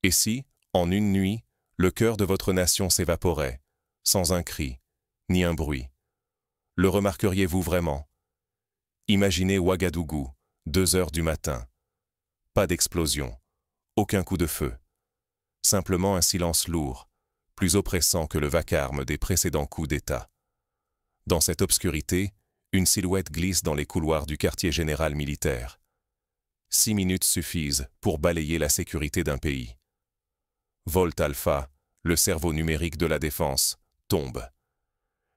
Et si, en une nuit, le cœur de votre nation s'évaporait, sans un cri, ni un bruit? Le remarqueriez-vous vraiment? Imaginez Ouagadougou, 2 heures du matin. Pas d'explosion, aucun coup de feu. Simplement un silence lourd, plus oppressant que le vacarme des précédents coups d'État. Dans cette obscurité, une silhouette glisse dans les couloirs du quartier général militaire. 6 minutes suffisent pour balayer la sécurité d'un pays. Volt Alpha, le cerveau numérique de la défense, tombe.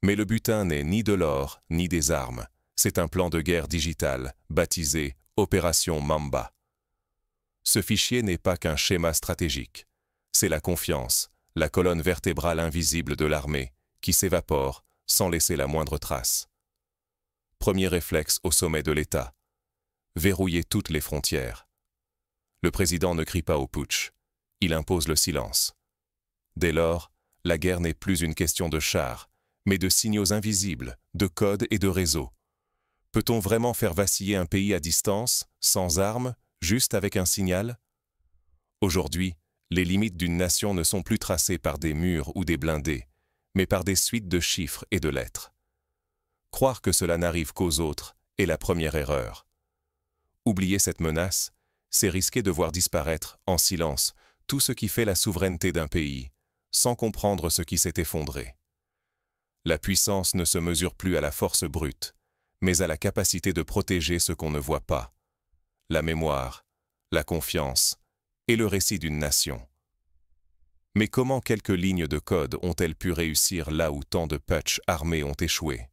Mais le butin n'est ni de l'or, ni des armes. C'est un plan de guerre digital, baptisé Opération Mamba. Ce fichier n'est pas qu'un schéma stratégique. C'est la confiance, la colonne vertébrale invisible de l'armée, qui s'évapore sans laisser la moindre trace. Premier réflexe au sommet de l'État. Verrouiller toutes les frontières. Le président ne crie pas au putsch. Il impose le silence. Dès lors, la guerre n'est plus une question de chars, mais de signaux invisibles, de codes et de réseaux. Peut-on vraiment faire vaciller un pays à distance, sans armes, juste avec un signal? Aujourd'hui, les limites d'une nation ne sont plus tracées par des murs ou des blindés, mais par des suites de chiffres et de lettres. Croire que cela n'arrive qu'aux autres est la première erreur. Oublier cette menace, c'est risquer de voir disparaître, en silence, tout ce qui fait la souveraineté d'un pays, sans comprendre ce qui s'est effondré. La puissance ne se mesure plus à la force brute, mais à la capacité de protéger ce qu'on ne voit pas. La mémoire, la confiance et le récit d'une nation. Mais comment quelques lignes de code ont-elles pu réussir là où tant de putschs armés ont échoué?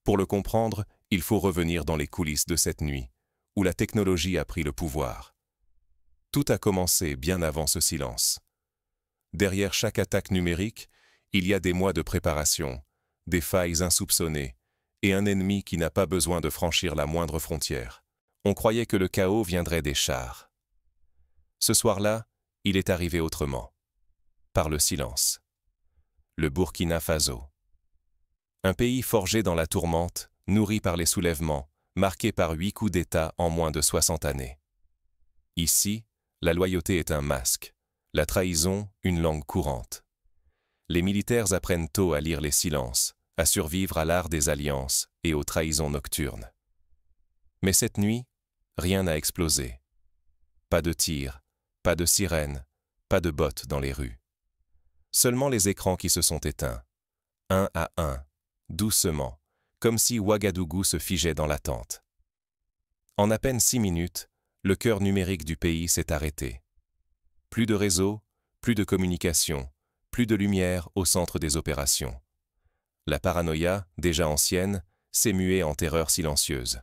Pour le comprendre, il faut revenir dans les coulisses de cette nuit, où la technologie a pris le pouvoir. Tout a commencé bien avant ce silence. Derrière chaque attaque numérique, il y a des mois de préparation, des failles insoupçonnées, et un ennemi qui n'a pas besoin de franchir la moindre frontière. On croyait que le chaos viendrait des chars. Ce soir-là, il est arrivé autrement. Par le silence. Le Burkina Faso. Un pays forgé dans la tourmente, nourri par les soulèvements, marqué par 8 coups d'État en moins de 60 années. Ici, la loyauté est un masque, la trahison une langue courante. Les militaires apprennent tôt à lire les silences, à survivre à l'art des alliances et aux trahisons nocturnes. Mais cette nuit, rien n'a explosé. Pas de tirs, pas de sirènes, pas de bottes dans les rues. Seulement les écrans qui se sont éteints, un à un, doucement, comme si Ouagadougou se figeait dans l'attente. En à peine 6 minutes, le cœur numérique du pays s'est arrêté. Plus de réseau, plus de communication, plus de lumière au centre des opérations. La paranoïa, déjà ancienne, s'est muée en terreur silencieuse.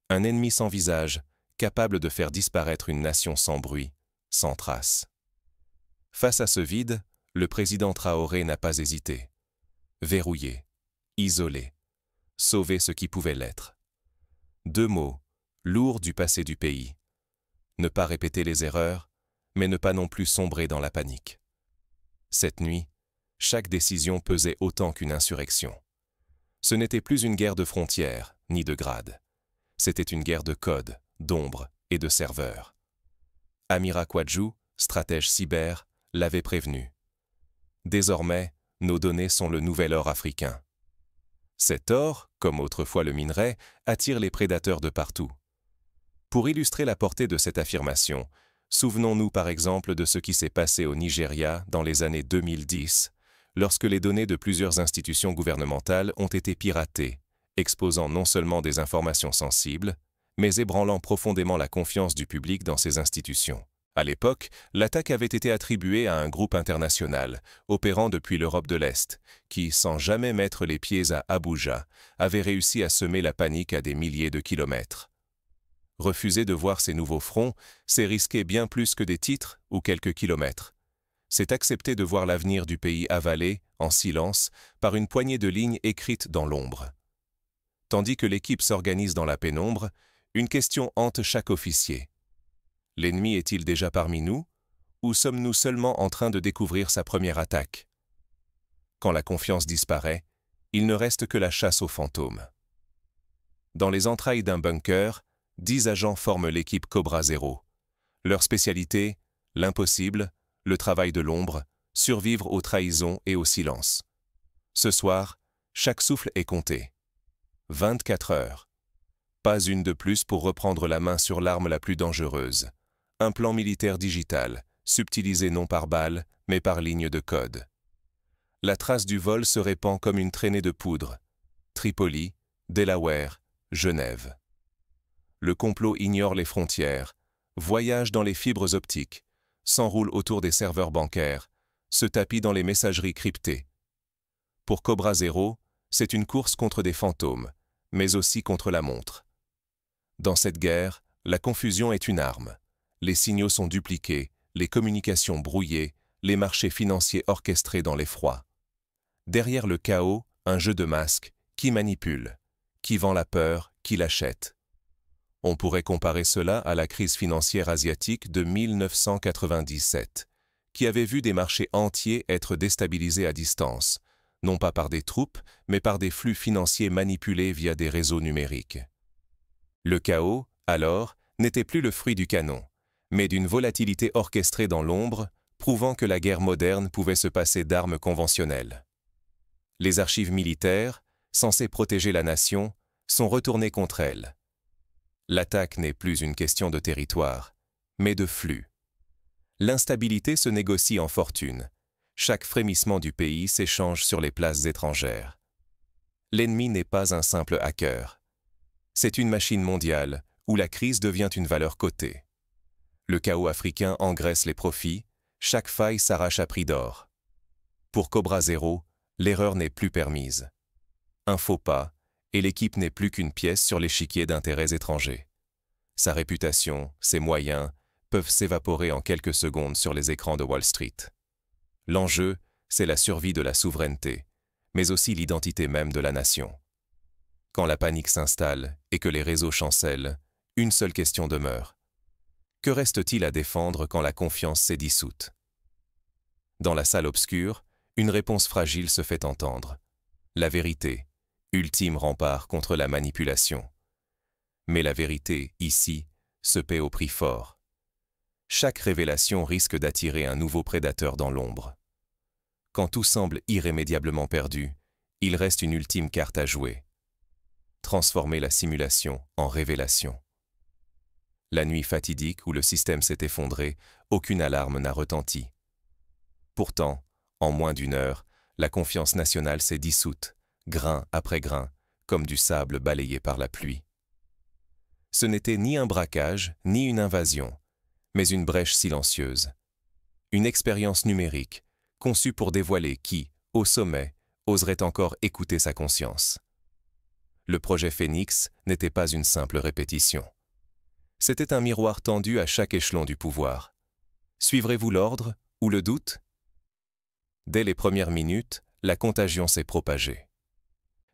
Un ennemi sans visage, capable de faire disparaître une nation sans bruit, sans trace. Face à ce vide, le président Traoré n'a pas hésité. Verrouiller, isoler, sauver ce qui pouvait l'être. 2 mots, lourds du passé du pays. Ne pas répéter les erreurs, mais ne pas non plus sombrer dans la panique. Cette nuit, chaque décision pesait autant qu'une insurrection. Ce n'était plus une guerre de frontières, ni de grades. C'était une guerre de codes, d'ombres et de serveurs. Amira Kouadjou, stratège cyber, l'avait prévenu. Désormais, nos données sont le nouvel or africain. Cet or, comme autrefois le minerai, attire les prédateurs de partout. Pour illustrer la portée de cette affirmation, souvenons-nous par exemple de ce qui s'est passé au Nigeria dans les années 2010, lorsque les données de plusieurs institutions gouvernementales ont été piratées, exposant non seulement des informations sensibles, mais ébranlant profondément la confiance du public dans ces institutions. À l'époque, l'attaque avait été attribuée à un groupe international, opérant depuis l'Europe de l'Est, qui, sans jamais mettre les pieds à Abuja, avait réussi à semer la panique à des milliers de kilomètres. Refuser de voir ces nouveaux fronts, c'est risquer bien plus que des titres ou quelques kilomètres. C'est accepter de voir l'avenir du pays avalé, en silence, par une poignée de lignes écrites dans l'ombre. Tandis que l'équipe s'organise dans la pénombre, une question hante chaque officier. L'ennemi est-il déjà parmi nous, ou sommes-nous seulement en train de découvrir sa première attaque? Quand la confiance disparaît, il ne reste que la chasse aux fantômes. Dans les entrailles d'un bunker, 10 agents forment l'équipe Cobra Zero. Leur spécialité, l'impossible, le travail de l'ombre, survivre aux trahisons et au silence. Ce soir, chaque souffle est compté. 24 heures. Pas une de plus pour reprendre la main sur l'arme la plus dangereuse. Un plan militaire digital, subtilisé non par balles, mais par ligne de code. La trace du vol se répand comme une traînée de poudre. Tripoli, Delaware, Genève. Le complot ignore les frontières, voyage dans les fibres optiques, s'enroule autour des serveurs bancaires, se tapit dans les messageries cryptées. Pour Cobra Zero, c'est une course contre des fantômes, mais aussi contre la montre. Dans cette guerre, la confusion est une arme. Les signaux sont dupliqués, les communications brouillées, les marchés financiers orchestrés dans l'effroi. Derrière le chaos, un jeu de masques, qui manipule, qui vend la peur, qui l'achète. On pourrait comparer cela à la crise financière asiatique de 1997, qui avait vu des marchés entiers être déstabilisés à distance, non pas par des troupes, mais par des flux financiers manipulés via des réseaux numériques. Le chaos, alors, n'était plus le fruit du canon, mais d'une volatilité orchestrée dans l'ombre, prouvant que la guerre moderne pouvait se passer d'armes conventionnelles. Les archives militaires, censées protéger la nation, sont retournées contre elle. L'attaque n'est plus une question de territoire, mais de flux. L'instabilité se négocie en fortune. Chaque frémissement du pays s'échange sur les places étrangères. L'ennemi n'est pas un simple hacker. C'est une machine mondiale où la crise devient une valeur cotée. Le chaos africain engraisse les profits, chaque faille s'arrache à prix d'or. Pour Cobra Zero, l'erreur n'est plus permise. Un faux pas, et l'équipe n'est plus qu'une pièce sur l'échiquier d'intérêts étrangers. Sa réputation, ses moyens, peuvent s'évaporer en quelques secondes sur les écrans de Wall Street. L'enjeu, c'est la survie de la souveraineté, mais aussi l'identité même de la nation. Quand la panique s'installe et que les réseaux chancellent, une seule question demeure. Que reste-t-il à défendre quand la confiance s'est dissoute? Dans la salle obscure, une réponse fragile se fait entendre. La vérité, ultime rempart contre la manipulation. Mais la vérité, ici, se paie au prix fort. Chaque révélation risque d'attirer un nouveau prédateur dans l'ombre. Quand tout semble irrémédiablement perdu, il reste une ultime carte à jouer. Transformer la simulation en révélation. La nuit fatidique où le système s'est effondré, aucune alarme n'a retenti. Pourtant, en moins d'une heure, la confiance nationale s'est dissoute, grain après grain, comme du sable balayé par la pluie. Ce n'était ni un braquage, ni une invasion, mais une brèche silencieuse. Une expérience numérique, conçue pour dévoiler qui, au sommet, oserait encore écouter sa conscience. Le projet Phénix n'était pas une simple répétition. C'était un miroir tendu à chaque échelon du pouvoir. Suivrez-vous l'ordre ou le doute? Dès les premières minutes, la contagion s'est propagée.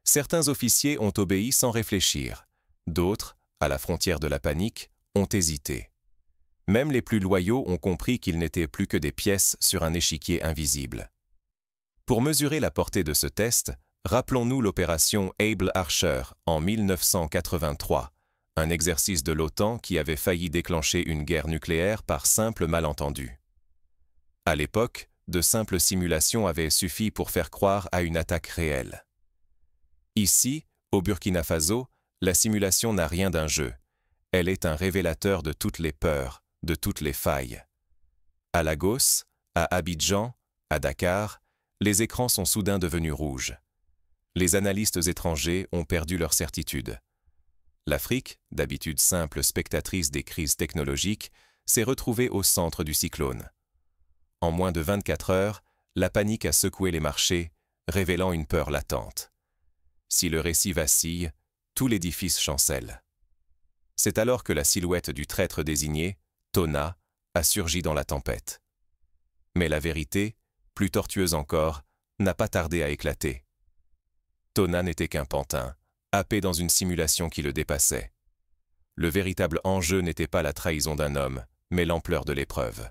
Certains officiers ont obéi sans réfléchir. D'autres, à la frontière de la panique, ont hésité. Même les plus loyaux ont compris qu'ils n'étaient plus que des pièces sur un échiquier invisible. Pour mesurer la portée de ce test, rappelons-nous l'opération Able Archer en 1983, un exercice de l'OTAN qui avait failli déclencher une guerre nucléaire par simple malentendu. À l'époque, de simples simulations avaient suffi pour faire croire à une attaque réelle. Ici, au Burkina Faso, la simulation n'a rien d'un jeu. Elle est un révélateur de toutes les peurs, de toutes les failles. À Lagos, à Abidjan, à Dakar, les écrans sont soudain devenus rouges. Les analystes étrangers ont perdu leur certitude. L'Afrique, d'habitude simple spectatrice des crises technologiques, s'est retrouvée au centre du cyclone. En moins de 24 heures, la panique a secoué les marchés, révélant une peur latente. Si le récit vacille, tout l'édifice chancelle. C'est alors que la silhouette du traître désigné, Tona, a surgi dans la tempête. Mais la vérité, plus tortueuse encore, n'a pas tardé à éclater. Tona n'était qu'un pantin, happé dans une simulation qui le dépassait. Le véritable enjeu n'était pas la trahison d'un homme, mais l'ampleur de l'épreuve.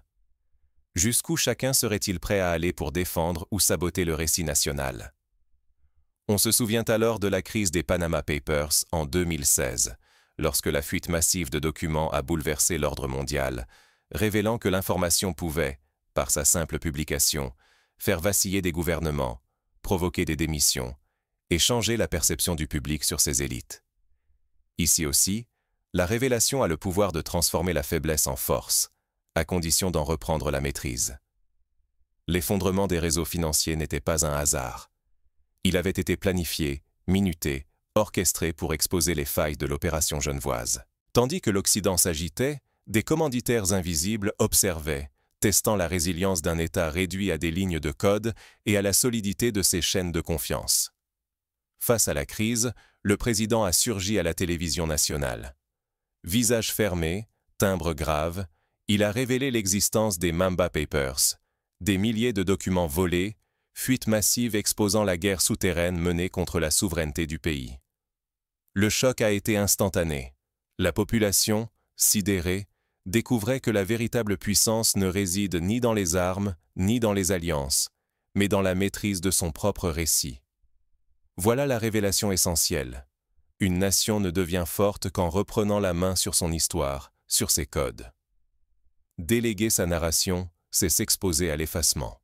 Jusqu'où chacun serait-il prêt à aller pour défendre ou saboter le récit national? On se souvient alors de la crise des Panama Papers en 2016, lorsque la fuite massive de documents a bouleversé l'ordre mondial, révélant que l'information pouvait, par sa simple publication, faire vaciller des gouvernements, provoquer des démissions et changer la perception du public sur ses élites. Ici aussi, la révélation a le pouvoir de transformer la faiblesse en force, à condition d'en reprendre la maîtrise. L'effondrement des réseaux financiers n'était pas un hasard. Il avait été planifié, minuté, orchestré pour exposer les failles de l'opération genevoise. Tandis que l'Occident s'agitait, des commanditaires invisibles observaient, testant la résilience d'un État réduit à des lignes de code et à la solidité de ses chaînes de confiance. Face à la crise, le président a surgi à la télévision nationale. Visage fermé, timbre grave, il a révélé l'existence des Mamba Papers, des milliers de documents volés, fuites massives exposant la guerre souterraine menée contre la souveraineté du pays. Le choc a été instantané. La population, sidérée, découvrait que la véritable puissance ne réside ni dans les armes, ni dans les alliances, mais dans la maîtrise de son propre récit. Voilà la révélation essentielle. Une nation ne devient forte qu'en reprenant la main sur son histoire, sur ses codes. Déléguer sa narration, c'est s'exposer à l'effacement.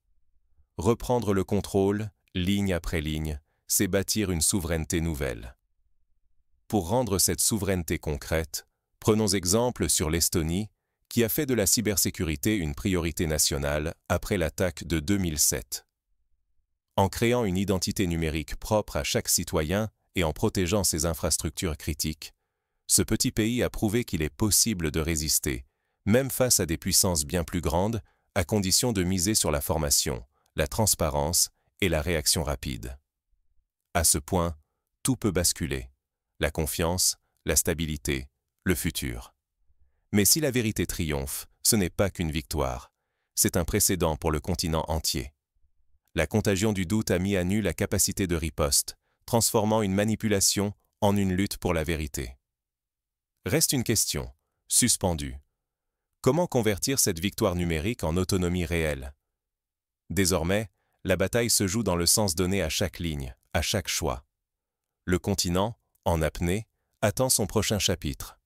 Reprendre le contrôle, ligne après ligne, c'est bâtir une souveraineté nouvelle. Pour rendre cette souveraineté concrète, prenons exemple sur l'Estonie, qui a fait de la cybersécurité une priorité nationale après l'attaque de 2007. En créant une identité numérique propre à chaque citoyen et en protégeant ses infrastructures critiques, ce petit pays a prouvé qu'il est possible de résister, même face à des puissances bien plus grandes, à condition de miser sur la formation, la transparence et la réaction rapide. À ce point, tout peut basculer. La confiance, la stabilité, le futur. Mais si la vérité triomphe, ce n'est pas qu'une victoire, c'est un précédent pour le continent entier. La contagion du doute a mis à nu la capacité de riposte, transformant une manipulation en une lutte pour la vérité. Reste une question, suspendue. Comment convertir cette victoire numérique en autonomie réelle? Désormais, la bataille se joue dans le sens donné à chaque ligne, à chaque choix. Le continent, en apnée, attend son prochain chapitre.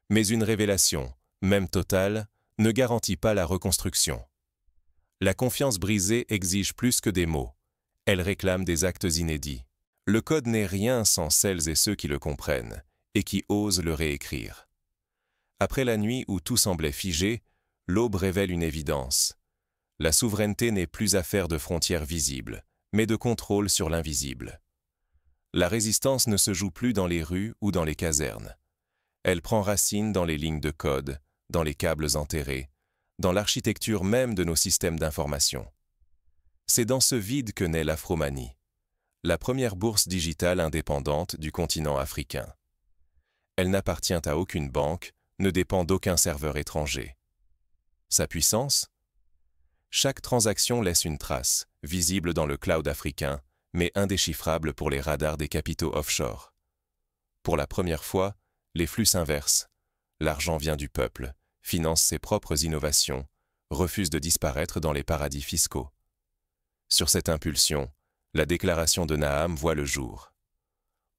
Mais une révélation, même totale, ne garantit pas la reconstruction. La confiance brisée exige plus que des mots. Elle réclame des actes inédits. Le code n'est rien sans celles et ceux qui le comprennent et qui osent le réécrire. Après la nuit où tout semblait figé, l'aube révèle une évidence. La souveraineté n'est plus affaire de frontières visibles, mais de contrôle sur l'invisible. La résistance ne se joue plus dans les rues ou dans les casernes. Elle prend racine dans les lignes de code, dans les câbles enterrés, dans l'architecture même de nos systèmes d'information. C'est dans ce vide que naît l'Afromanie, la première bourse digitale indépendante du continent africain. Elle n'appartient à aucune banque, ne dépend d'aucun serveur étranger. Sa puissance? Chaque transaction laisse une trace, visible dans le cloud africain, mais indéchiffrable pour les radars des capitaux offshore. Pour la première fois, les flux s'inversent. L'argent vient du peuple, finance ses propres innovations, refuse de disparaître dans les paradis fiscaux. Sur cette impulsion, la déclaration de Naham voit le jour.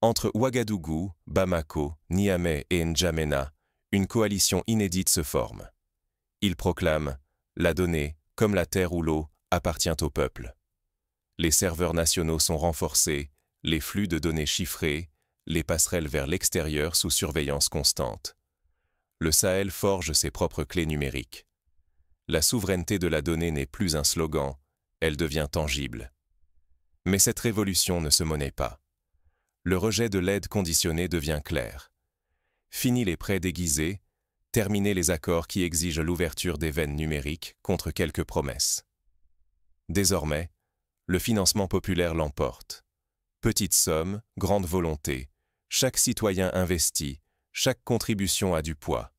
Entre Ouagadougou, Bamako, Niamey et N'Djamena, une coalition inédite se forme. Il proclame « La donnée, comme la terre ou l'eau, appartient au peuple ». Les serveurs nationaux sont renforcés, les flux de données chiffrés, les passerelles vers l'extérieur sous surveillance constante. Le Sahel forge ses propres clés numériques. La souveraineté de la donnée n'est plus un slogan, elle devient tangible. Mais cette révolution ne se monnaie pas. Le rejet de l'aide conditionnée devient clair. Fini les prêts déguisés, terminez les accords qui exigent l'ouverture des veines numériques contre quelques promesses. Désormais, le financement populaire l'emporte. Petite somme, grande volonté, chaque citoyen investit, chaque contribution a du poids.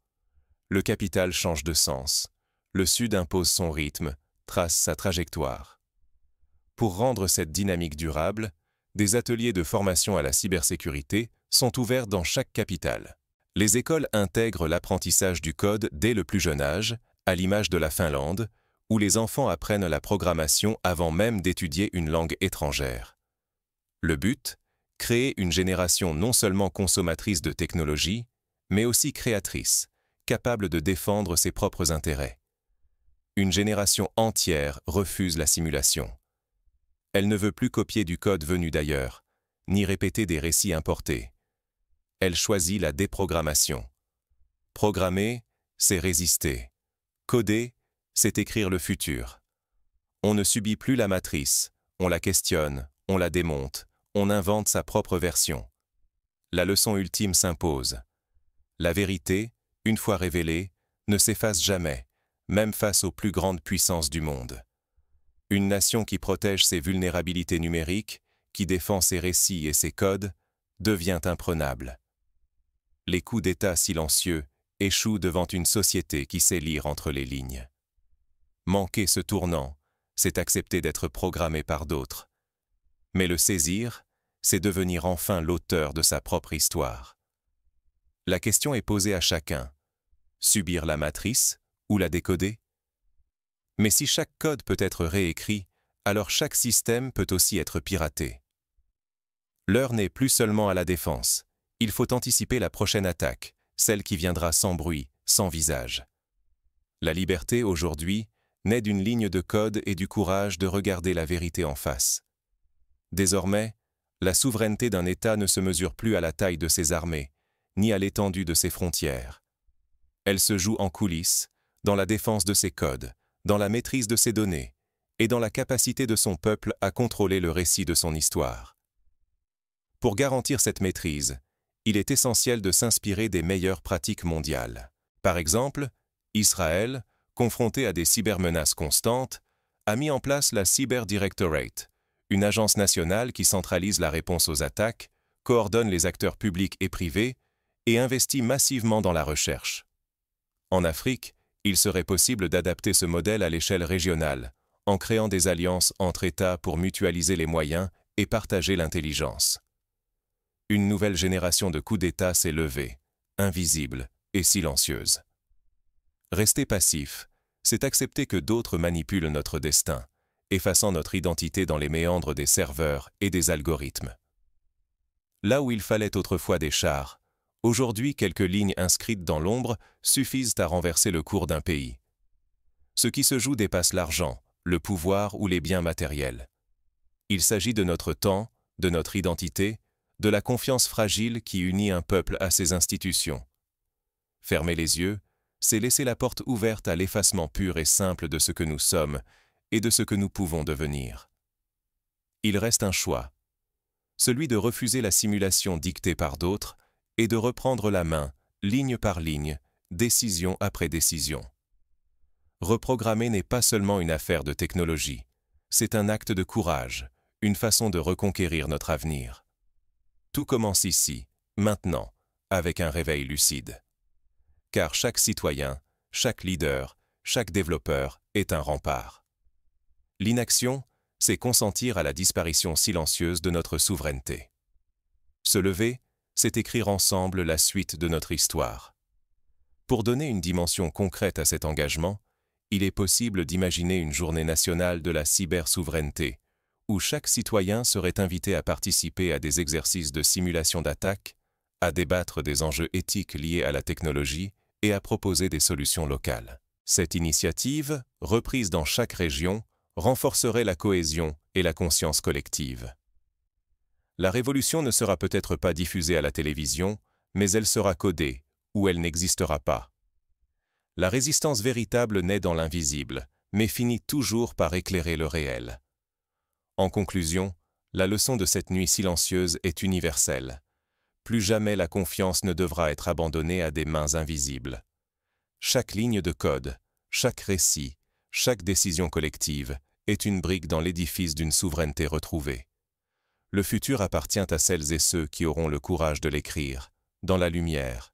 Le capital change de sens, le Sud impose son rythme, trace sa trajectoire. Pour rendre cette dynamique durable, des ateliers de formation à la cybersécurité sont ouverts dans chaque capitale. Les écoles intègrent l'apprentissage du code dès le plus jeune âge, à l'image de la Finlande, où les enfants apprennent la programmation avant même d'étudier une langue étrangère. Le but? Créer une génération non seulement consommatrice de technologie, mais aussi créatrice, capable de défendre ses propres intérêts. Une génération entière refuse la simulation. Elle ne veut plus copier du code venu d'ailleurs, ni répéter des récits importés. Elle choisit la déprogrammation. Programmer, c'est résister. Coder, c'est écrire le futur. On ne subit plus la matrice, on la questionne, on la démonte, on invente sa propre version. La leçon ultime s'impose. La vérité, une fois révélée, ne s'efface jamais, même face aux plus grandes puissances du monde. Une nation qui protège ses vulnérabilités numériques, qui défend ses récits et ses codes, devient imprenable. Les coups d'État silencieux échouent devant une société qui sait lire entre les lignes. Manquer ce tournant, c'est accepter d'être programmé par d'autres. Mais le saisir, c'est devenir enfin l'auteur de sa propre histoire. La question est posée à chacun. Subir la matrice ou la décoder? Mais si chaque code peut être réécrit, alors chaque système peut aussi être piraté. L'heure n'est plus seulement à la défense. Il faut anticiper la prochaine attaque, celle qui viendra sans bruit, sans visage. La liberté, aujourd'hui, naît d'une ligne de code et du courage de regarder la vérité en face. Désormais, la souveraineté d'un État ne se mesure plus à la taille de ses armées, ni à l'étendue de ses frontières. Elle se joue en coulisses, dans la défense de ses codes, dans la maîtrise de ses données, et dans la capacité de son peuple à contrôler le récit de son histoire. Pour garantir cette maîtrise, il est essentiel de s'inspirer des meilleures pratiques mondiales. Par exemple, Israël, confronté à des cybermenaces constantes, a mis en place la Cyber Directorate, une agence nationale qui centralise la réponse aux attaques, coordonne les acteurs publics et privés et investit massivement dans la recherche. En Afrique, il serait possible d'adapter ce modèle à l'échelle régionale, en créant des alliances entre États pour mutualiser les moyens et partager l'intelligence. Une nouvelle génération de coups d'État s'est levée, invisible et silencieuse. Rester passif, c'est accepter que d'autres manipulent notre destin, effaçant notre identité dans les méandres des serveurs et des algorithmes. Là où il fallait autrefois des chars, aujourd'hui quelques lignes inscrites dans l'ombre suffisent à renverser le cours d'un pays. Ce qui se joue dépasse l'argent, le pouvoir ou les biens matériels. Il s'agit de notre temps, de notre identité, de la confiance fragile qui unit un peuple à ses institutions. Fermer les yeux, c'est laisser la porte ouverte à l'effacement pur et simple de ce que nous sommes et de ce que nous pouvons devenir. Il reste un choix, celui de refuser la simulation dictée par d'autres et de reprendre la main, ligne par ligne, décision après décision. Reprogrammer n'est pas seulement une affaire de technologie, c'est un acte de courage, une façon de reconquérir notre avenir. Tout commence ici, maintenant, avec un réveil lucide. Car chaque citoyen, chaque leader, chaque développeur est un rempart. L'inaction, c'est consentir à la disparition silencieuse de notre souveraineté. Se lever, c'est écrire ensemble la suite de notre histoire. Pour donner une dimension concrète à cet engagement, il est possible d'imaginer une journée nationale de la cybersouveraineté, où chaque citoyen serait invité à participer à des exercices de simulation d'attaque, à débattre des enjeux éthiques liés à la technologie et à proposer des solutions locales. Cette initiative, reprise dans chaque région, renforcerait la cohésion et la conscience collective. La révolution ne sera peut-être pas diffusée à la télévision, mais elle sera codée, ou elle n'existera pas. La résistance véritable naît dans l'invisible, mais finit toujours par éclairer le réel. En conclusion, la leçon de cette nuit silencieuse est universelle. Plus jamais la confiance ne devra être abandonnée à des mains invisibles. Chaque ligne de code, chaque récit, chaque décision collective est une brique dans l'édifice d'une souveraineté retrouvée. Le futur appartient à celles et ceux qui auront le courage de l'écrire, dans la lumière,